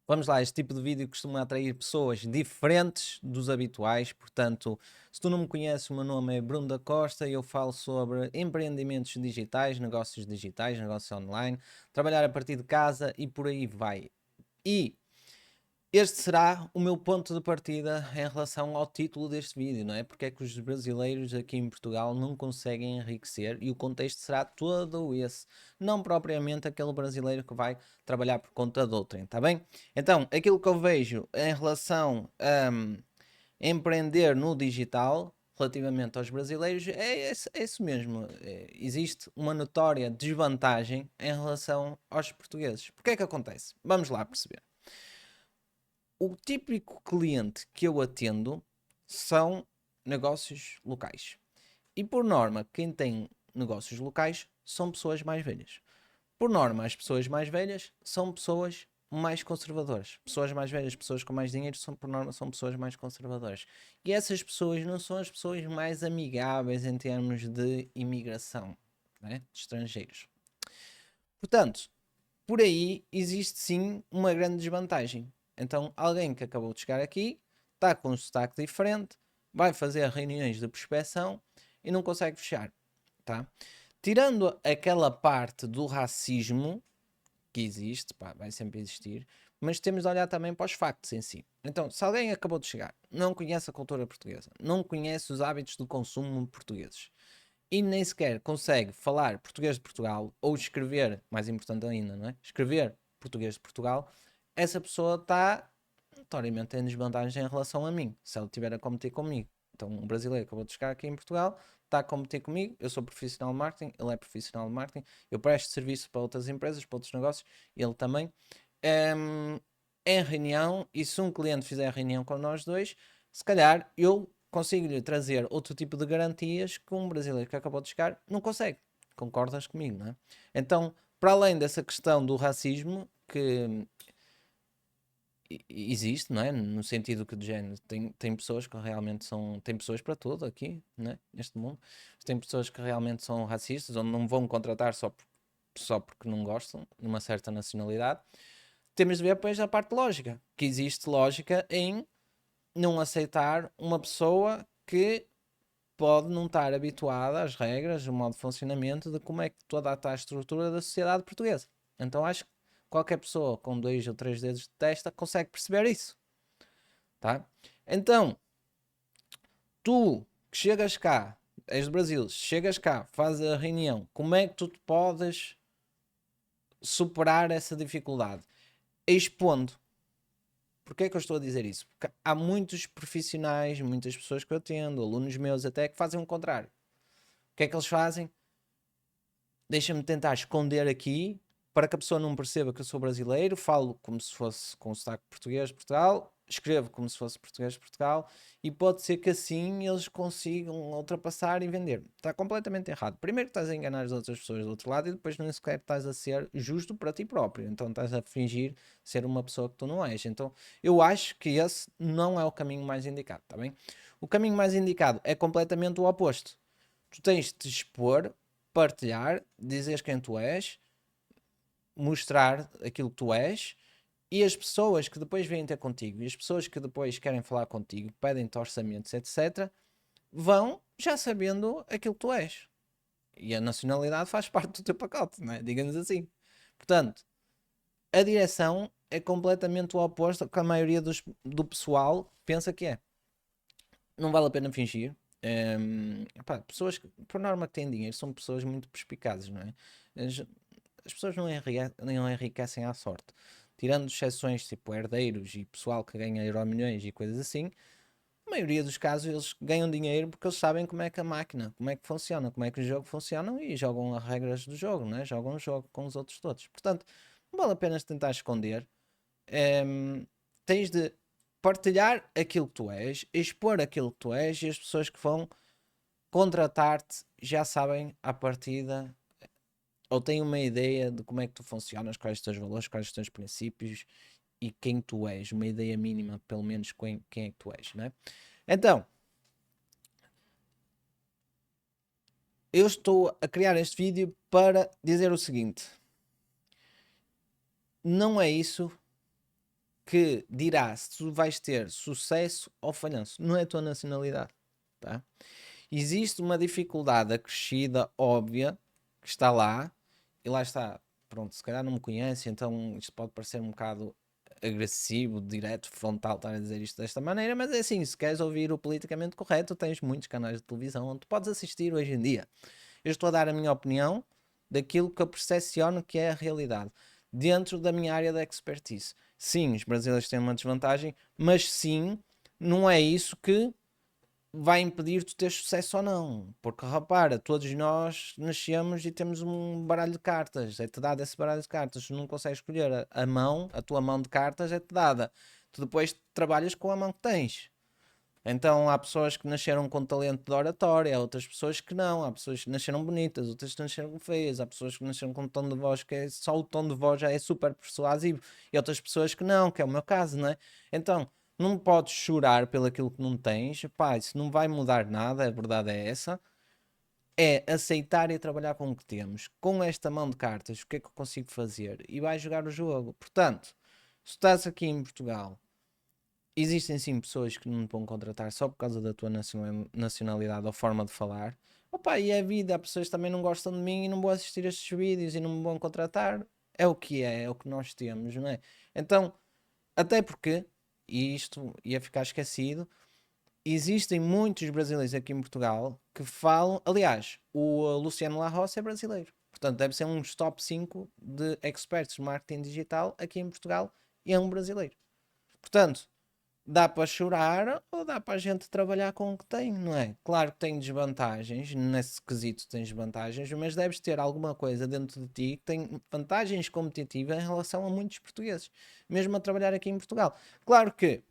Vamos lá, este tipo de vídeo costuma atrair pessoas diferentes dos habituais, portanto, se tu não me conheces, o meu nome é Bruno da Costa e eu falo sobre empreendimentos digitais, negócios online, trabalhar a partir de casa e por aí vai. E este será o meu ponto de partida em relação ao título deste vídeo, não é? Porque é que os brasileiros aqui em Portugal não conseguem enriquecer e o contexto será todo esse, não propriamente aquele brasileiro que vai trabalhar por conta de outrem, está bem? Então, aquilo que eu vejo em relação a empreender no digital, relativamente aos brasileiros, é isso mesmo. Existe uma notória desvantagem em relação aos portugueses. Porque é que acontece? Vamos lá perceber. O típico cliente que eu atendo são negócios locais. E por norma, quem tem negócios locais são pessoas mais velhas. Por norma, as pessoas mais velhas são pessoas mais conservadoras. Pessoas mais velhas, pessoas com mais dinheiro, são, por norma, são pessoas mais conservadoras. E essas pessoas não são as pessoas mais amigáveis em termos de imigração, né? De estrangeiros. Portanto, por aí existe sim uma grande desvantagem. Então, alguém que acabou de chegar aqui, está com um sotaque diferente, vai fazer reuniões de prospecção e não consegue fechar, tá? Tirando aquela parte do racismo que existe, pá, vai sempre existir, mas temos de olhar também para os factos em si. Então, se alguém acabou de chegar, não conhece a cultura portuguesa, não conhece os hábitos de consumo portugueses, e nem sequer consegue falar português de Portugal ou escrever, mais importante ainda, não é? Escrever português de Portugal, essa pessoa está notoriamente em desvantagem em relação a mim, se ela estiver a competir comigo. Então, um brasileiro acabou de chegar aqui em Portugal, está a competir comigo, eu sou profissional de marketing, ele é profissional de marketing, eu presto serviço para outras empresas, para outros negócios, ele também. Em, em reunião, e se um cliente fizer reunião com nós dois, se calhar eu consigo-lhe trazer outro tipo de garantias que um brasileiro que acabou de chegar não consegue. Concordas comigo, não é? Então, para além dessa questão do racismo, que existe, não é? No sentido que de género, tem pessoas que realmente são. Tem pessoas para tudo aqui, não é? Neste mundo. Tem pessoas que realmente são racistas ou não vão contratar só porque não gostam de uma certa nacionalidade. Temos de ver depois a parte lógica, que existe lógica em não aceitar uma pessoa que pode não estar habituada às regras, o modo de funcionamento de como é que toda está a estrutura da sociedade portuguesa. Então acho que qualquer pessoa com 2 ou 3 dedos de testa consegue perceber isso, tá? Então, tu que chegas cá, és do Brasil, chegas cá, fazes a reunião, como é que tu te podes superar essa dificuldade? Expondo. Porquê é que eu estou a dizer isso? Porque há muitos profissionais, muitas pessoas que eu atendo, alunos meus até, que fazem o contrário. O que é que eles fazem? Deixa-me tentar esconder aqui para que a pessoa não perceba que eu sou brasileiro, falo como se fosse com o sotaque português de Portugal, escrevo como se fosse português de Portugal e pode ser que assim eles consigam ultrapassar e vender. Está completamente errado. Primeiro estás a enganar as outras pessoas do outro lado e depois nem sequer estás a ser justo para ti próprio. Então estás a fingir ser uma pessoa que tu não és. Então eu acho que esse não é o caminho mais indicado, está bem? O caminho mais indicado é completamente o oposto. Tu tens de te expor, partilhar, dizer quem tu és, mostrar aquilo que tu és e as pessoas que depois vêm ter contigo e as pessoas que depois querem falar contigo, pedem-te orçamentos, etc., vão já sabendo aquilo que tu és. E a nacionalidade faz parte do teu pacote, não é? Digamos assim. Portanto, a direção é completamente o oposto ao que a maioria do pessoal pensa que é. Não vale a pena fingir. Epá, pessoas que, por norma, que têm dinheiro são pessoas muito perspicazes, não é? As pessoas não enriquecem à sorte. Tirando exceções tipo herdeiros e pessoal que ganha euro-milhões e coisas assim, a maioria dos casos eles ganham dinheiro porque eles sabem como é que a máquina, como é que funciona, como é que o jogo funciona e jogam as regras do jogo, não é? Jogam o jogo com os outros todos. Portanto, não vale a pena tentar esconder. Ehm, Tens de partilhar aquilo que tu és, expor aquilo que tu és e as pessoas que vão contratar-te já sabem à partida ou têm uma ideia de como é que tu funcionas, quais os teus valores, quais os teus princípios e quem tu és, uma ideia mínima, pelo menos, quem é que tu és, não é? Então, eu estou a criar este vídeo para dizer o seguinte: não é isso que dirá se tu vais ter sucesso ou falhanço, não é a tua nacionalidade, tá? Existe uma dificuldade acrescida, óbvia, que está lá, e lá está, pronto, se calhar não me conhece, então isto pode parecer um bocado agressivo, direto, frontal, estar a dizer isto desta maneira, mas é assim, se queres ouvir o politicamente correto, tens muitos canais de televisão onde tu podes assistir hoje em dia. Eu estou a dar a minha opinião daquilo que eu percepciono que é a realidade, dentro da minha área de expertise. Sim, os brasileiros têm uma desvantagem, mas sim, não é isso que vai impedir tu ter sucesso ou não. Porque repara, todos nós nascemos e temos um baralho de cartas. É-te dado esse baralho de cartas. Tu não consegues escolher a mão, a tua mão de cartas é-te dada. Tu depois trabalhas com a mão que tens. Então há pessoas que nasceram com talento de oratória, há outras pessoas que não, há pessoas que nasceram bonitas, outras que nasceram feias, há pessoas que nasceram com um tom de voz que é, só o tom de voz já é super persuasivo, e outras pessoas que não, que é o meu caso, não é? Então, não podes chorar pelo aquilo que não tens, pá, isso não vai mudar nada, a verdade é essa. É aceitar e trabalhar com o que temos. Com esta mão de cartas, o que é que eu consigo fazer? E vai jogar o jogo. Portanto, se estás aqui em Portugal, existem sim pessoas que não te vão contratar só por causa da tua nacionalidade ou forma de falar. Opa, e é vida, há pessoas que também não gostam de mim e não vão assistir estes vídeos e não me vão contratar. É o que nós temos, não é? Então, até porque, e isto ia ficar esquecido, existem muitos brasileiros aqui em Portugal que falam. Aliás, o Luciano La Roça é brasileiro. Portanto, deve ser um dos top 5 de experts de marketing digital aqui em Portugal e é um brasileiro. Portanto, dá para chorar ou dá para a gente trabalhar com o que tem, não é? Claro que tem desvantagens, nesse quesito tem desvantagens, mas deves ter alguma coisa dentro de ti que tem vantagens competitivas em relação a muitos portugueses, mesmo a trabalhar aqui em Portugal. Claro que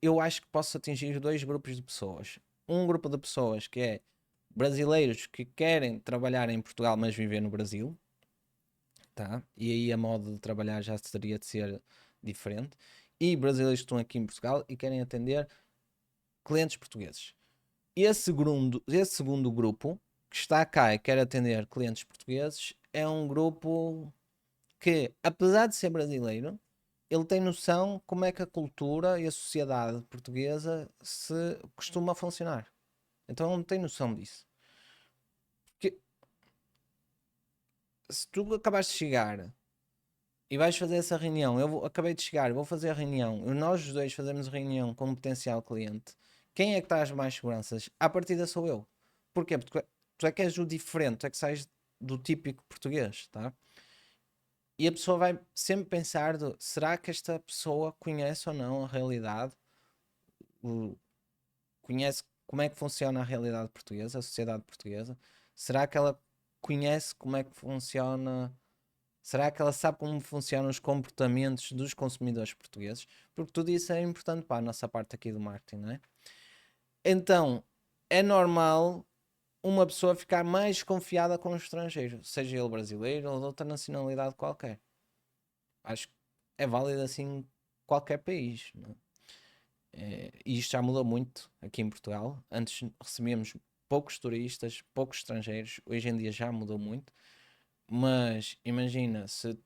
eu acho que posso atingir dois grupos de pessoas. Um grupo de pessoas que é brasileiros que querem trabalhar em Portugal, mas viver no Brasil, tá? E aí a modo de trabalhar já teria de ser diferente. E brasileiros que estão aqui em Portugal e querem atender clientes portugueses. Esse segundo grupo, que está cá e quer atender clientes portugueses, é um grupo que, apesar de ser brasileiro, ele tem noção como é que a cultura e a sociedade portuguesa se costuma funcionar. Então ele tem noção disso. Porque se tu acabaste de chegar e vais fazer essa reunião, acabei de chegar, vou fazer a reunião, e nós os dois fazemos a reunião com um potencial cliente, quem é que traz mais seguranças? À partida sou eu. Porquê? Porque tu é que és o diferente, tu é que sais do típico português, tá? E a pessoa vai sempre pensar será que esta pessoa conhece ou não a realidade? Conhece como é que funciona a realidade portuguesa, a sociedade portuguesa? Será que ela conhece como é que funciona? Será que ela sabe como funcionam os comportamentos dos consumidores portugueses? Porque tudo isso é importante para a nossa parte aqui do marketing, não é? Então, é normal uma pessoa ficar mais confiada com o estrangeiro, seja ele brasileiro ou de outra nacionalidade qualquer. Acho que é válido assim em qualquer país, não é? E isto já mudou muito aqui em Portugal. Antes recebíamos poucos turistas, poucos estrangeiros. Hoje em dia já mudou muito. Mas imagina, se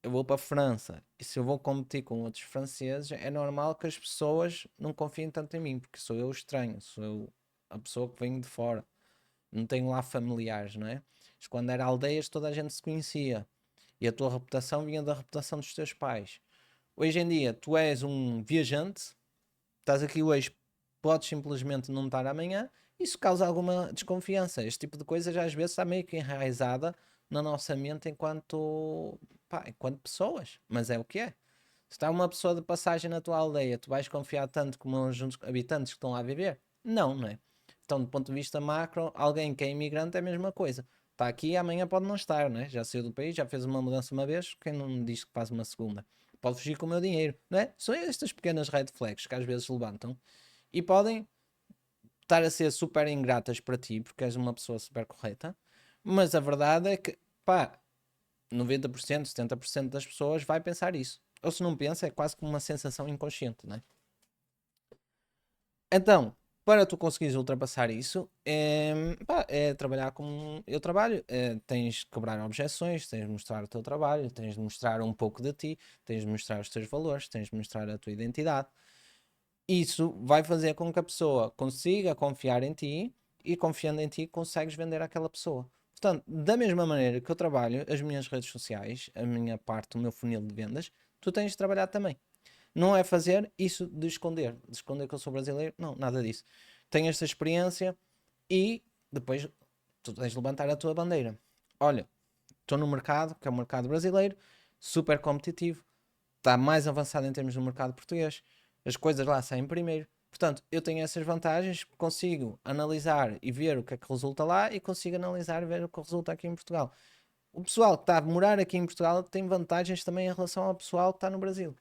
eu vou para a França e se eu vou competir com outros franceses, é normal que as pessoas não confiem tanto em mim, porque sou eu o estranho, sou eu a pessoa que vem de fora. Não tenho lá familiares, não é? Mas quando era aldeias, toda a gente se conhecia. E a tua reputação vinha da reputação dos teus pais. Hoje em dia, tu és um viajante, estás aqui hoje, podes simplesmente não estar amanhã, isso causa alguma desconfiança. Este tipo de coisa já às vezes está meio que enraizada na nossa mente enquanto, pá, enquanto pessoas, mas é o que é. Se está uma pessoa de passagem na tua aldeia, tu vais confiar tanto como os habitantes que estão lá a viver? Não, não é? Então, do ponto de vista macro, alguém que é imigrante é a mesma coisa. Está aqui e amanhã pode não estar, né? Já saiu do país, já fez uma mudança uma vez, quem não me diz que faz uma segunda? Pode fugir com o meu dinheiro, não é? São estas pequenas red flags que às vezes levantam e podem estar a ser super ingratas para ti, porque és uma pessoa super correta, mas a verdade é que, pá, 90%, 70% das pessoas vai pensar isso. Ou se não pensa, é quase como uma sensação inconsciente, não é? Então, Para tu conseguires ultrapassar isso, é trabalhar como eu trabalho. Tens de quebrar objeções, tens de mostrar o teu trabalho, tens de mostrar um pouco de ti, tens de mostrar os teus valores, tens de mostrar a tua identidade. Isso vai fazer com que a pessoa consiga confiar em ti e, confiando em ti, consegues vender àquela pessoa. Portanto, da mesma maneira que eu trabalho as minhas redes sociais, a minha parte, o meu funil de vendas, tu tens de trabalhar também. Não é fazer isso de esconder que eu sou brasileiro, não, nada disso. Tenho esta experiência e depois tu tens de levantar a tua bandeira. Olha, estou no mercado, que é o mercado brasileiro, super competitivo, está mais avançado em termos do mercado português, as coisas lá saem primeiro. Portanto, eu tenho essas vantagens, consigo analisar e ver o que é que resulta lá e consigo analisar e ver o que resulta aqui em Portugal. O pessoal que está a morar aqui em Portugal tem vantagens também em relação ao pessoal que está no Brasil,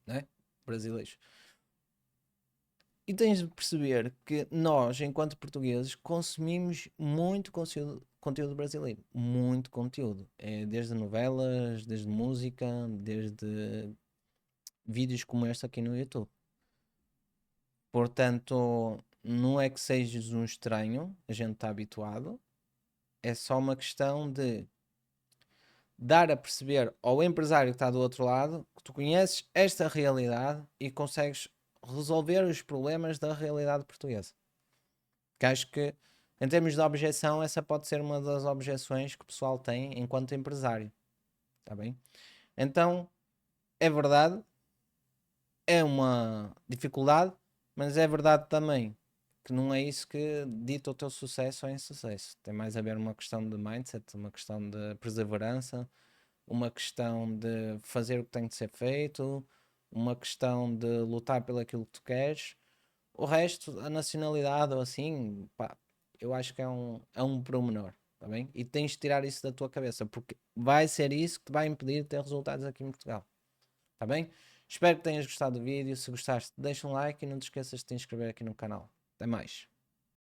né? Brasileiros. E tens de perceber que nós, enquanto portugueses, consumimos muito conteúdo brasileiro. Muito conteúdo. Desde novelas, desde música, desde vídeos como este aqui no YouTube. Portanto, não é que sejas um estranho, a gente está habituado. É só uma questão de dar a perceber ao empresário que está do outro lado que tu conheces esta realidade e consegues resolver os problemas da realidade portuguesa. Que acho que, em termos de objeção, essa pode ser uma das objeções que o pessoal tem enquanto empresário. Está bem? Então, é verdade, é uma dificuldade, mas é verdade também que não é isso que dita o teu sucesso ou insucesso. Tem mais a ver uma questão de mindset, uma questão de perseverança, uma questão de fazer o que tem de ser feito, uma questão de lutar pelo aquilo que tu queres. O resto, a nacionalidade ou assim, pá, eu acho que é um promenor, tá bem? E tens de tirar isso da tua cabeça, porque vai ser isso que te vai impedir de ter resultados aqui em Portugal, tá bem? Espero que tenhas gostado do vídeo. Se gostaste, deixa um like e não te esqueças de te inscrever aqui no canal. Até mais.